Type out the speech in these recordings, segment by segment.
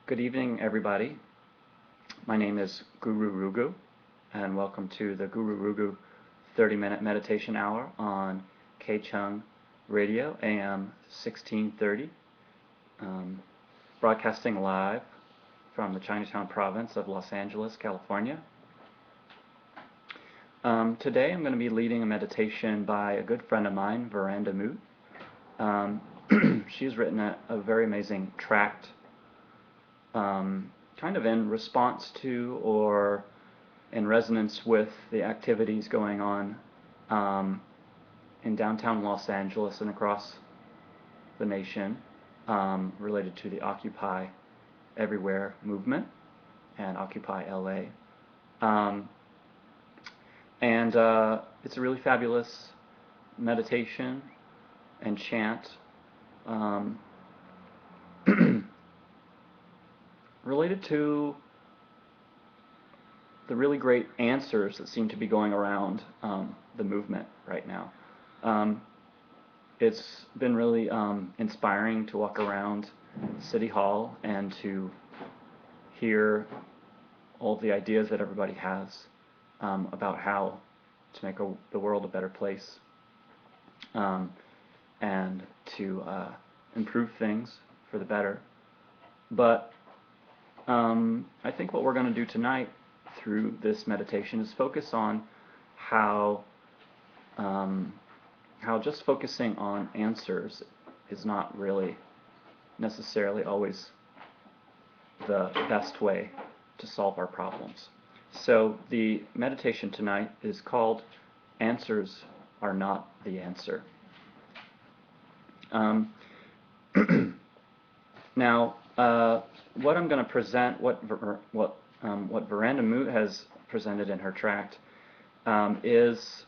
Good evening, everybody. My name is Guru Rugu, and welcome to the Guru Rugu 30-minute meditation hour on KCHUNG Radio, AM 1630, broadcasting live from the Chinatown province of Los Angeles, California. Today I'm going to be leading a meditation by a good friend of mine, Veranda Moot. She's written a very amazing tract kind of in response to or in resonance with the activities going on in downtown Los Angeles and across the nation related to the Occupy Everywhere movement and Occupy LA. And it's a really fabulous meditation and chant related to the really great answers that seem to be going around the movement right now. It's been really inspiring to walk around City Hall and to hear all the ideas that everybody has about how to make the world a better place and to improve things for the better. But I think what we're going to do tonight through this meditation is focus on how just focusing on answers is not really necessarily always the best way to solve our problems. So the meditation tonight is called Answers Are Not the Answer. Now, what I'm going to present, what Veranda Moot has presented in her tract, is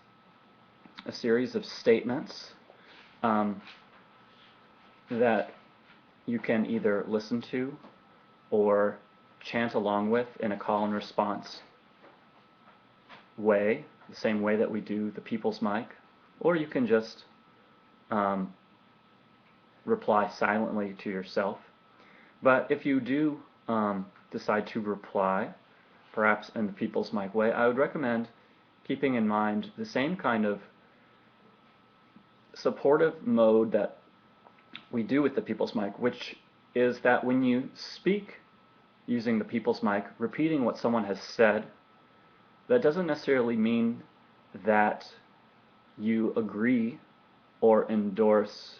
a series of statements that you can either listen to or chant along with in a call and response way, the same way that we do the People's Mic, or you can just reply silently to yourself. But if you do decide to reply, perhaps in the People's Mic way, I would recommend keeping in mind the same kind of supportive mode that we do with the People's Mic, which is that when you speak using the People's Mic, repeating what someone has said, that doesn't necessarily mean that you agree or endorse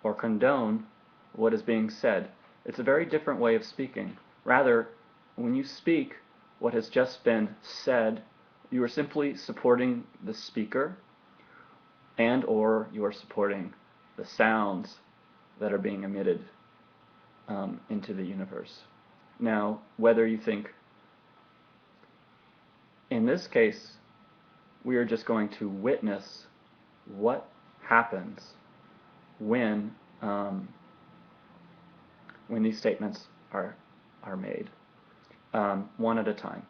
or condone what is being said. It's a very different way of speaking. Rather, when you speak what has just been said, you are simply supporting the speaker and or you are supporting the sounds that are being emitted into the universe. Now, whether you think, in this case, we are just going to witness what happens when these statements are made, one at a time.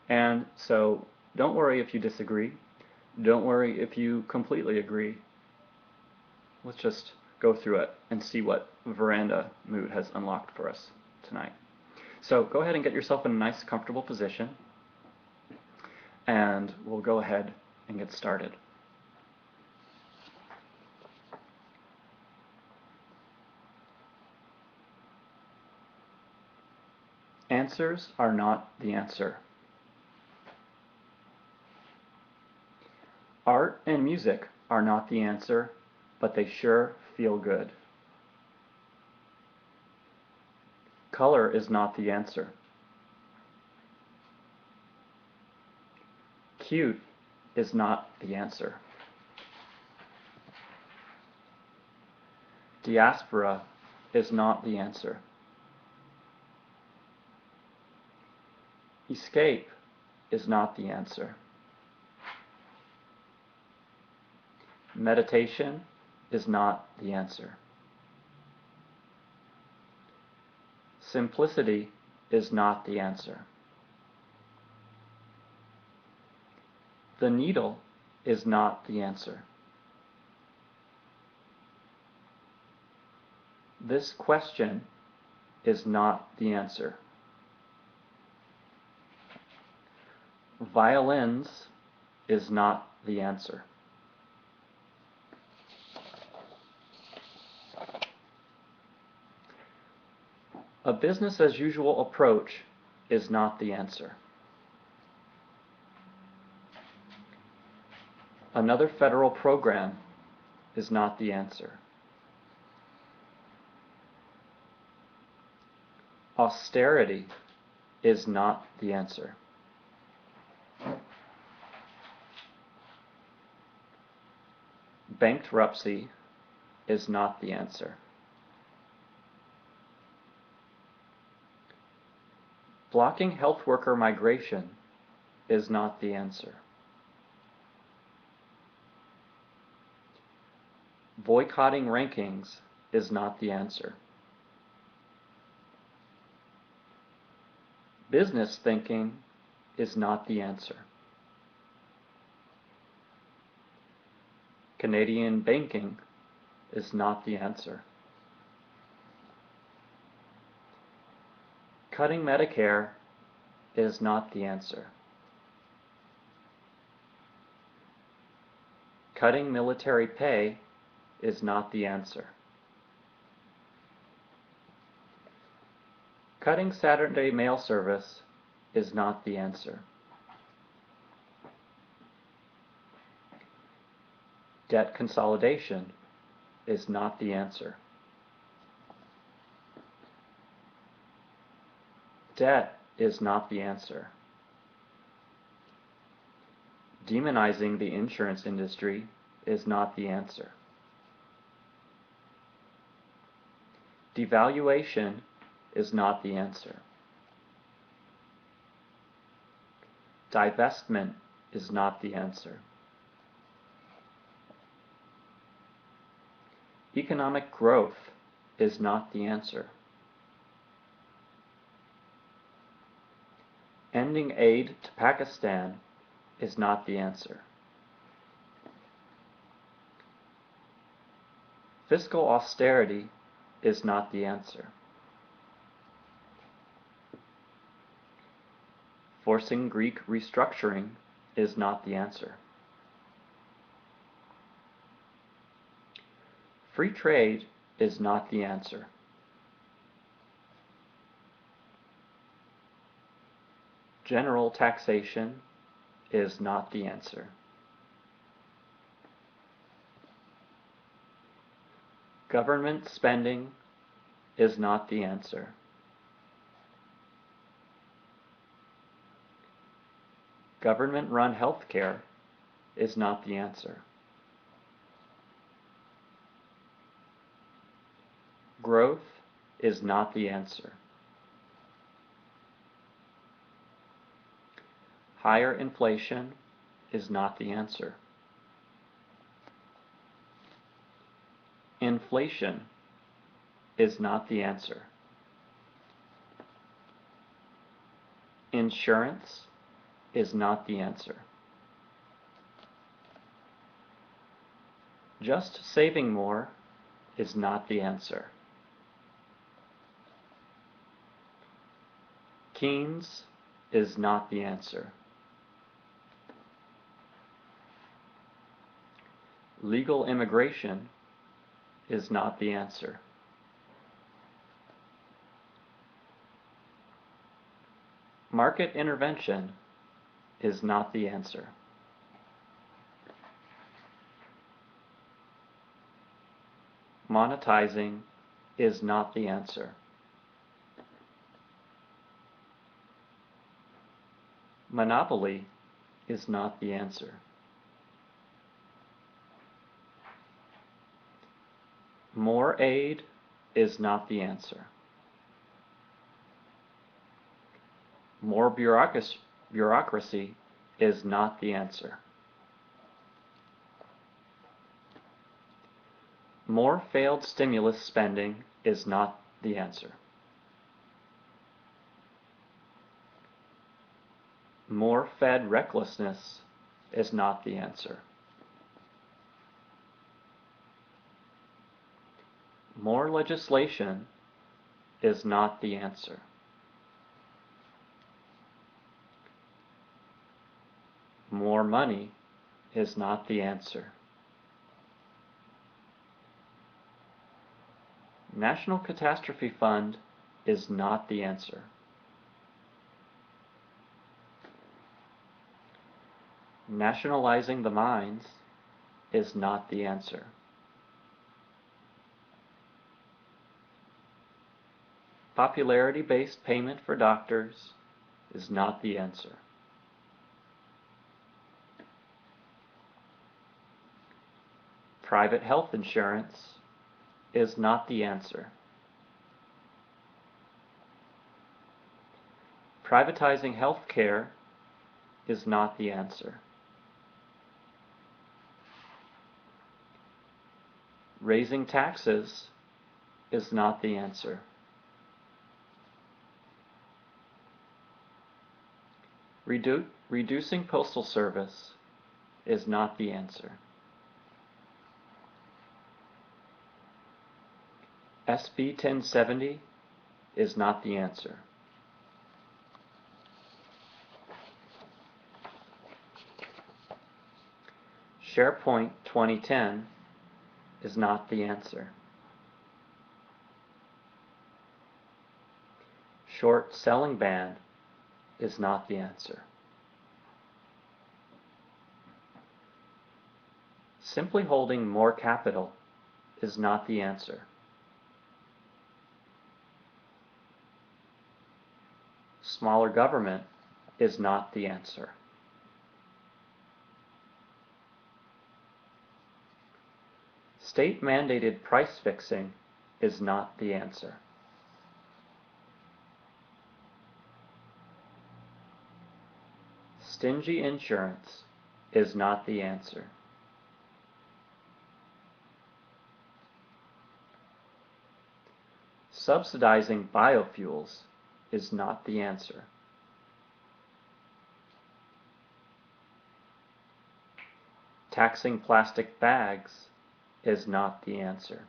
And so don't worry if you disagree. Don't worry if you completely agree. Let's just go through it and see what Veranda Moot has unlocked for us tonight. So go ahead and get yourself in a nice, comfortable position, and we'll go ahead and get started. Answers are not the answer. Art and music are not the answer, but they sure feel good. Color is not the answer. Cute is not the answer. Diaspora is not the answer. Escape is not the answer. Meditation is not the answer. Simplicity is not the answer. The needle is not the answer. This question is not the answer. Violins is not the answer. A business as usual approach is not the answer. Another federal program is not the answer. Austerity is not the answer. Bankruptcy is not the answer. Blocking health worker migration is not the answer. Boycotting rankings is not the answer. Business thinking is not the answer. Canadian banking is not the answer. Cutting Medicare is not the answer. Cutting military pay is not the answer. Cutting Saturday mail service is not the answer. Debt consolidation is not the answer. Debt is not the answer. Demonizing the insurance industry is not the answer. Devaluation is not the answer. Divestment is not the answer. Economic growth is not the answer. Ending aid to Pakistan is not the answer. Fiscal austerity is not the answer. Forcing Greek restructuring is not the answer. Free trade is not the answer. General taxation is not the answer. Government spending is not the answer. Government-run healthcare is not the answer. Growth is not the answer. Higher inflation is not the answer. Inflation is not the answer. Insurance is not the answer. Just saving more is not the answer. Keynes is not the answer. Legal immigration is not the answer. Market intervention is not the answer. Monetizing is not the answer. Monopoly is not the answer. More aid is not the answer. More bureaucracy is not the answer. More failed stimulus spending is not the answer. More Fed recklessness is not the answer. More legislation is not the answer. More money is not the answer. National Catastrophe Fund is not the answer. Nationalizing the mines is not the answer. Popularity-based payment for doctors is not the answer. Private health insurance is not the answer. Privatizing health care is not the answer. Raising taxes is not the answer. Reducing postal service is not the answer. SB 1070 is not the answer. SharePoint 2010 is not the answer. Short selling ban is not the answer. Simply holding more capital is not the answer. Smaller government is not the answer. State-mandated price fixing is not the answer. Stingy insurance is not the answer. Subsidizing biofuels is not the answer. Taxing plastic bags is not the answer.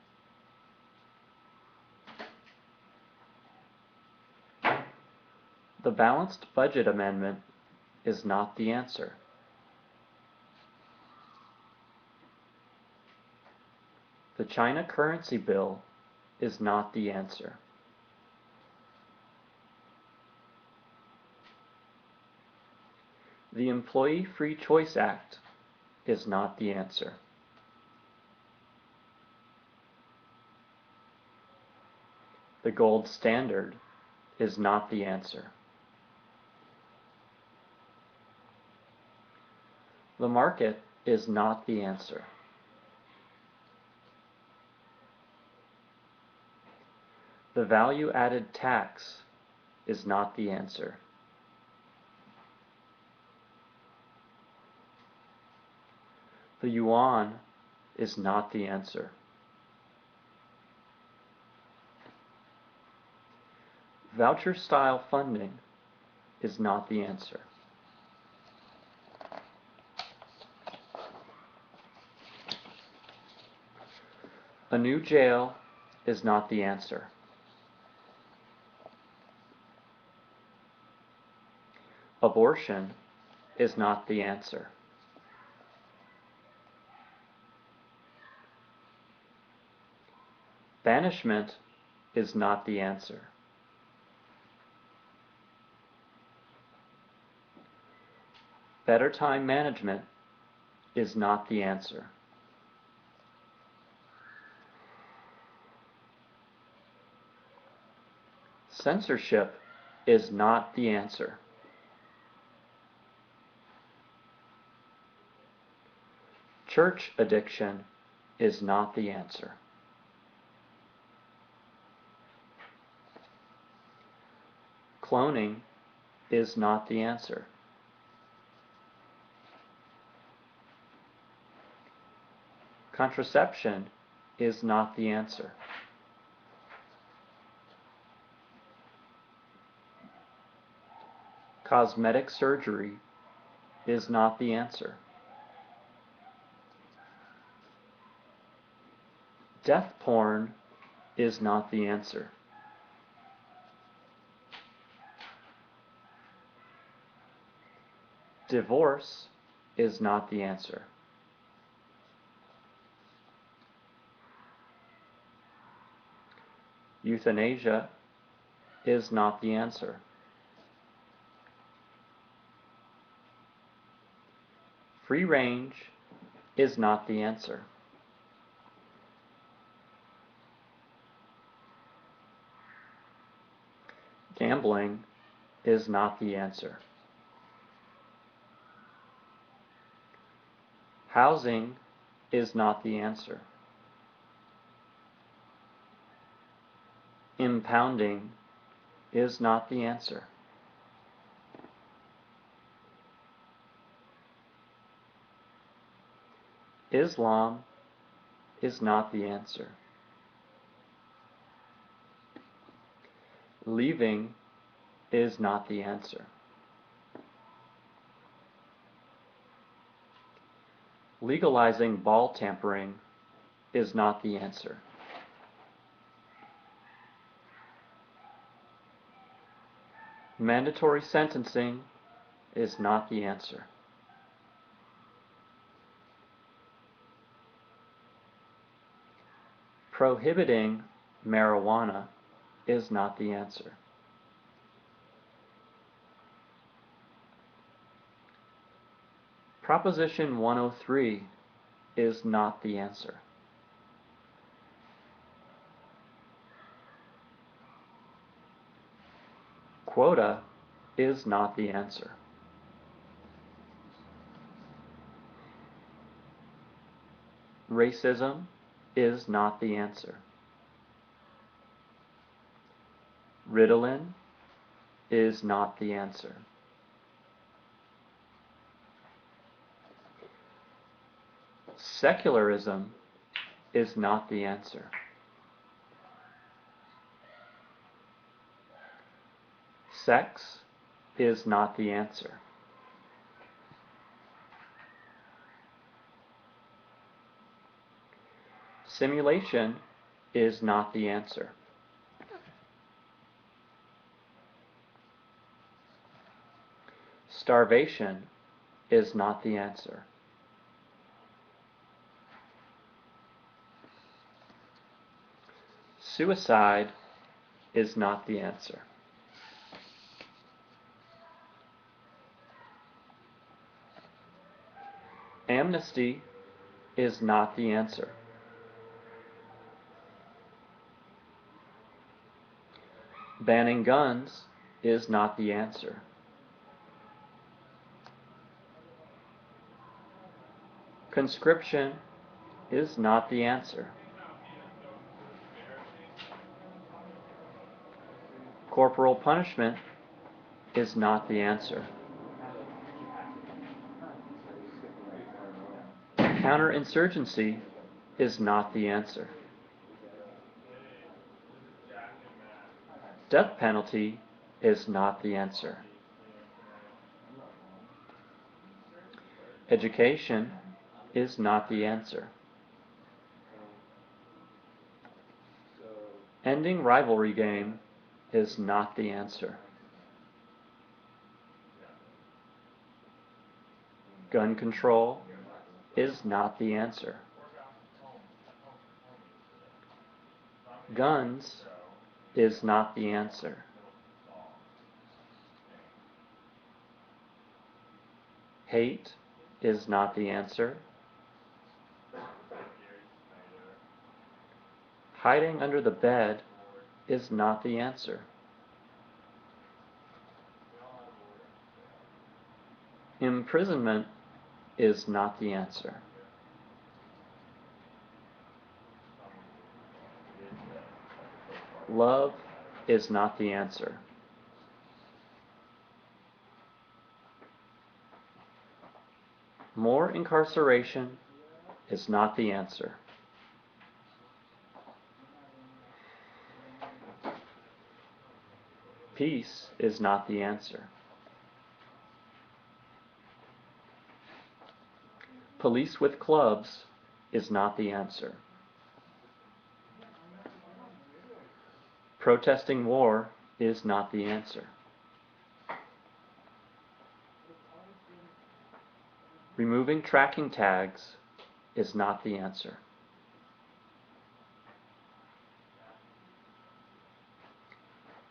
The balanced budget amendment is not the answer. The China currency bill is not the answer. The Employee Free Choice Act is not the answer. The gold standard is not the answer. The market is not the answer. The value-added tax is not the answer. The yuan is not the answer. Voucher-style funding is not the answer. A new jail is not the answer. Abortion is not the answer. Banishment is not the answer. Better time management is not the answer. Censorship is not the answer. Church addiction is not the answer. Cloning is not the answer. Contraception is not the answer. Cosmetic surgery is not the answer. Death porn is not the answer. Divorce is not the answer. Euthanasia is not the answer. Free range is not the answer. Gambling is not the answer. Housing is not the answer. Impounding is not the answer. Islam is not the answer. Leaving is not the answer. Legalizing ball tampering is not the answer. Mandatory sentencing is not the answer. Prohibiting marijuana is not the answer. Proposition 103 is not the answer. Quota is not the answer. Racism is not the answer. Ritalin is not the answer. Secularism is not the answer. Sex is not the answer. Simulation is not the answer. Starvation is not the answer. Suicide is not the answer. Amnesty is not the answer. Banning guns is not the answer. Conscription is not the answer. Corporal punishment is not the answer. Counterinsurgency is not the answer. Death penalty is not the answer. Education is not the answer. Ending rivalry game is not the answer. Gun control is not the answer. Guns is not the answer. Hate is not the answer. Hiding under the bed is not the answer. Imprisonment is not the answer. Love is not the answer. More incarceration is not the answer. Peace is not the answer. Police with clubs is not the answer. Protesting war is not the answer. Removing tracking tags is not the answer.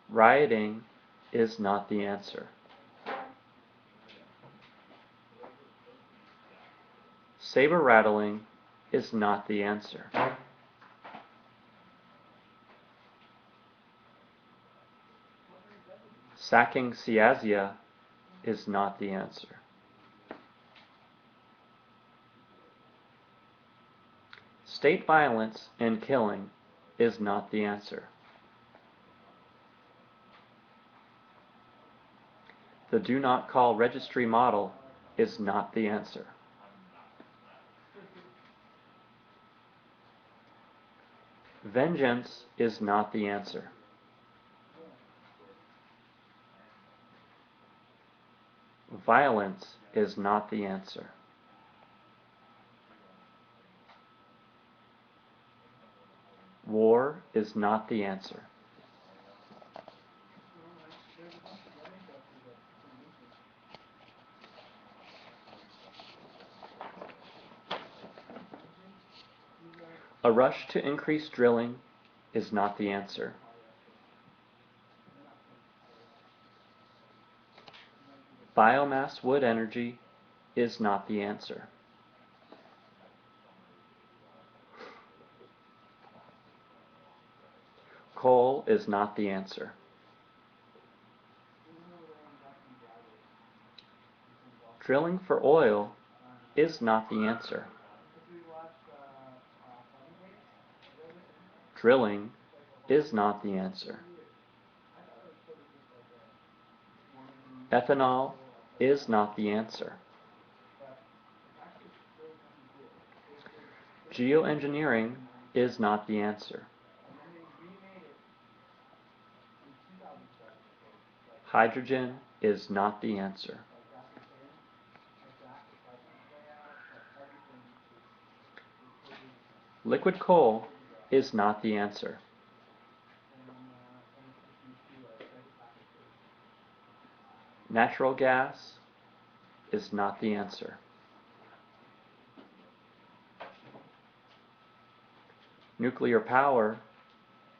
Rioting is not the answer. Saber rattling is not the answer. Sacking Siazia is not the answer. State violence and killing is not the answer. The do not call registry model is not the answer. Vengeance is not the answer. Violence is not the answer. War is not the answer. A rush to increase drilling is not the answer. Biomass wood energy is not the answer. Coal is not the answer. Drilling for oil is not the answer. Drilling is not the answer. Ethanol is not the answer. Geoengineering is not the answer. Hydrogen is not the answer. Liquid coal is not the answer. Natural gas is not the answer. Nuclear power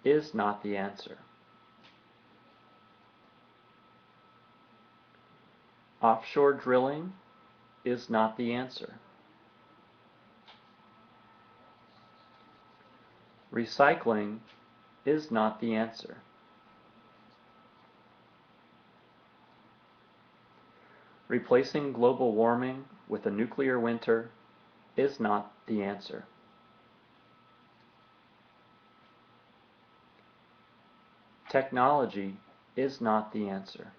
is not the answer. Offshore drilling is not the answer. Recycling is not the answer. Replacing global warming with a nuclear winter is not the answer. Technology is not the answer.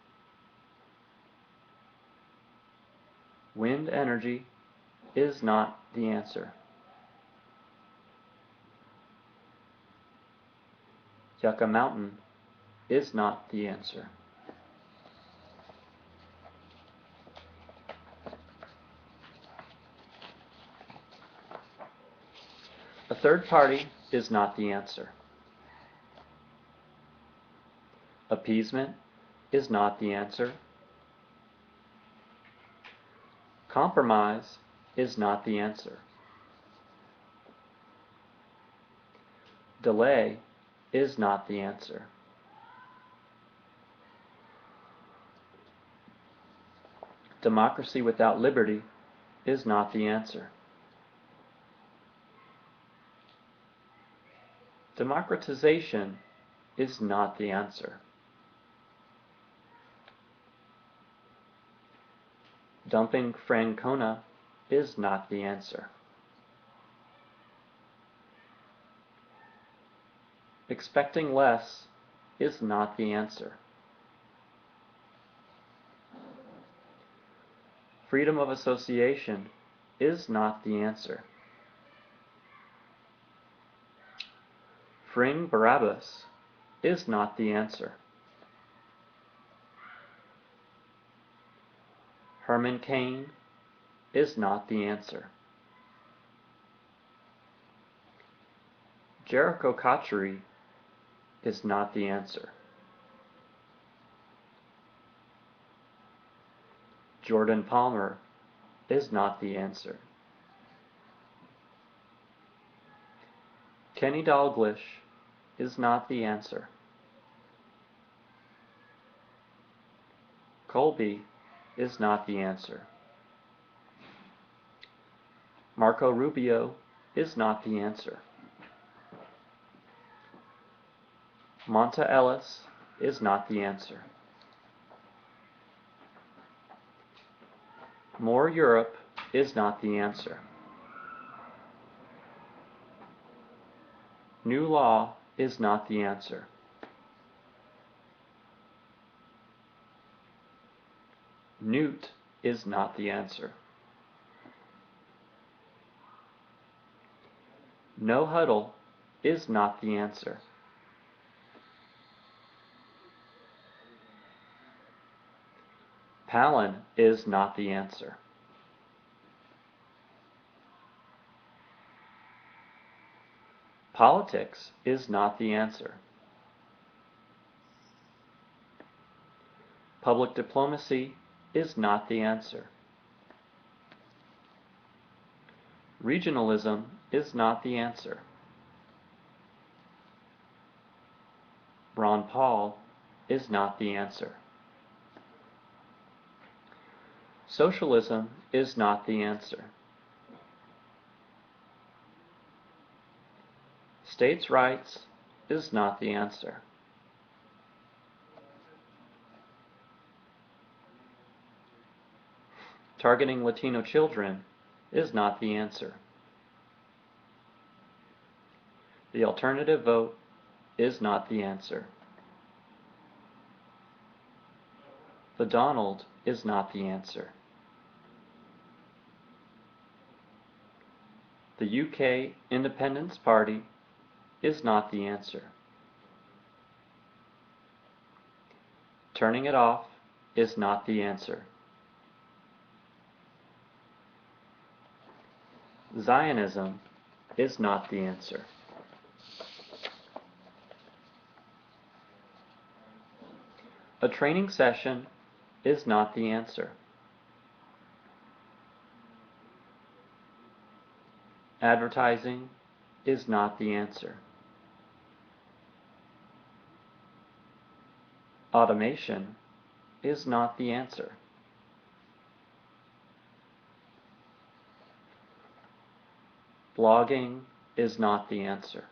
Wind energy is not the answer. Yucca Mountain is not the answer. A third party is not the answer. Appeasement is not the answer. Compromise is not the answer. Delay is not the answer. Democracy without liberty is not the answer. Democratization is not the answer. Dumping Francona is not the answer. Expecting less is not the answer. Freedom of association is not the answer. Freeing Barabbas is not the answer. Herman Cain is not the answer. Jericho Kochary is not the answer. Jordan Palmer is not the answer. Kenny Dalglish is not the answer. Colby is not the answer. Marco Rubio is not the answer. Monta Ellis is not the answer. More Europe is not the answer. New law is not the answer. Newt is not the answer. No huddle is not the answer. Palin is not the answer. Politics is not the answer. Public diplomacy is not the answer. Regionalism is not the answer. Ron Paul is not the answer. Socialism is not the answer. States' rights is not the answer. Targeting Latino children is not the answer. The alternative vote is not the answer. The Donald is not the answer. The UK Independence Party is not the answer. Turning it off is not the answer. Zionism is not the answer. A training session is not the answer. Advertising is not the answer. Automation is not the answer. Blogging is not the answer.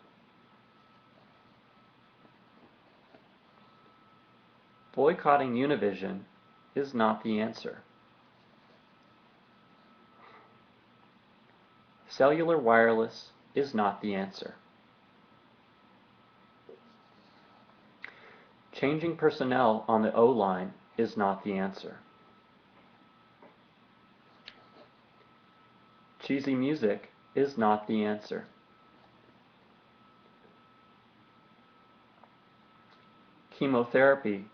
Boycotting Univision is not the answer. Cellular wireless is not the answer. Changing personnel on the O-line is not the answer. Cheesy music is not the answer. Chemotherapy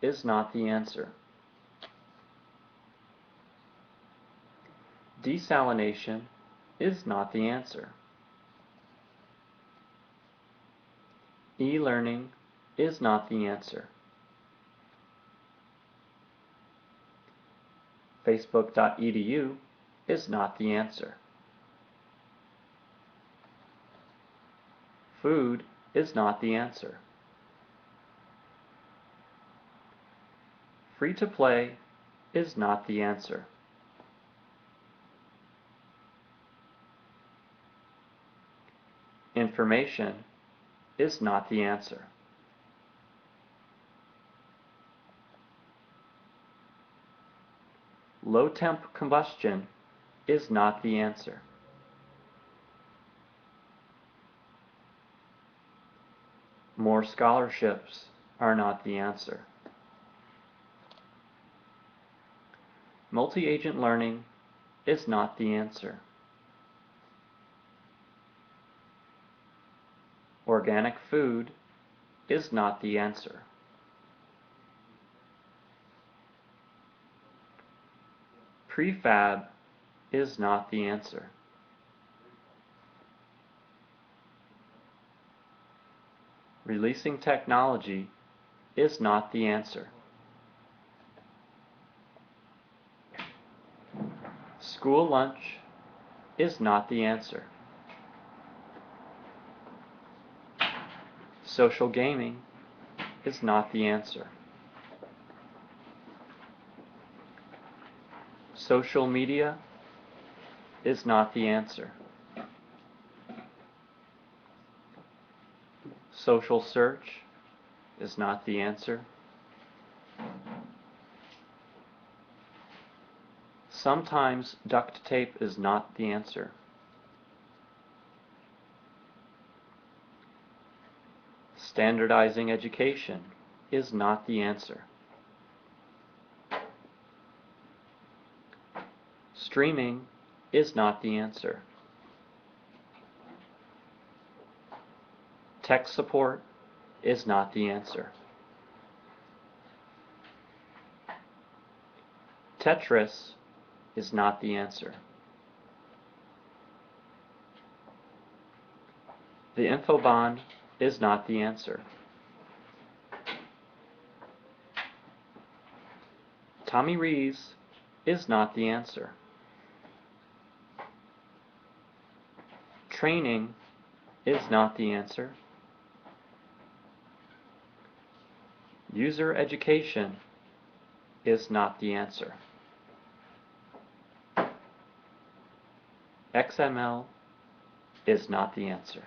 is not the answer. Desalination is not the answer. E-learning is not the answer. Facebook.edu is not the answer. Food is not the answer. Free-to-play is not the answer. Information is not the answer. Low-temp combustion is not the answer. More scholarships are not the answer. Multi-agent learning is not the answer. Organic food is not the answer. Prefab is not the answer. Releasing technology is not the answer. School lunch is not the answer. Social gaming is not the answer. Social media is not the answer. Social search is not the answer. Sometimes duct tape is not the answer. Standardizing education is not the answer. Streaming is not the answer. Tech support is not the answer. Tetris is not the answer. The infobond is not the answer. Tommy Rees is not the answer. Training is not the answer. User education is not the answer. XML is not the answer.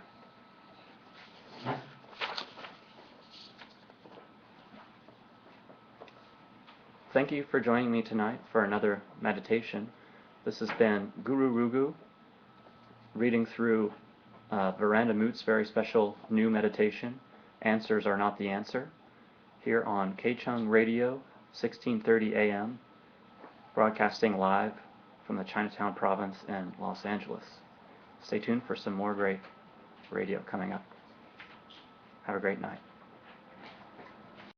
Thank you for joining me tonight for another meditation. This has been Guru Rugu reading through Veranda Moot's very special new meditation, Answers Are Not the Answer, here on KCHUNG Radio, 1630 AM, broadcasting live from the Chinatown province in Los Angeles. Stay tuned for some more great radio coming up. Have a great night.